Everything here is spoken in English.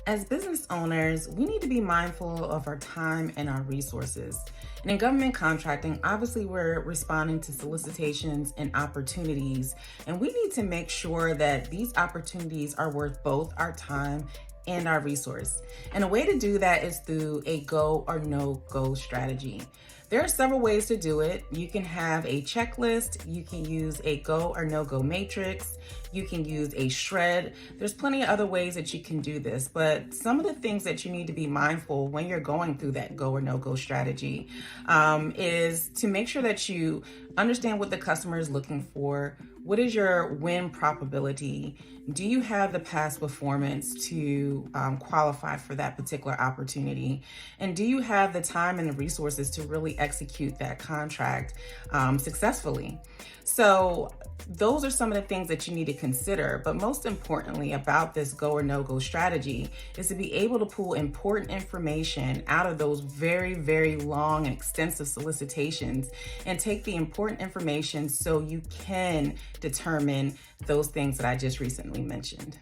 As business owners, we need to be mindful of our time and our resources. And in government contracting, obviously we're responding to solicitations and opportunities, and we need to make sure that these opportunities are worth both our time and our resource. And a way to do that is through a go or no go strategy. There are several ways to do it. You can have a checklist, you can use a go or no go matrix, you can use a shred. There's plenty of other ways that you can do this, but some of the things that you need to be mindful when you're going through that go or no go strategy is to make sure that you understand what the customer is looking for. What is your win probability? Do you have the past performance to qualify for that particular opportunity? And do you have the time and the resources to really execute that contract successfully? So those are some of the things that you need to consider. But most importantly about this go or no go strategy is to be able to pull important information out of those very, very long and extensive solicitations and take the important information so you can determine those things that I just recently mentioned.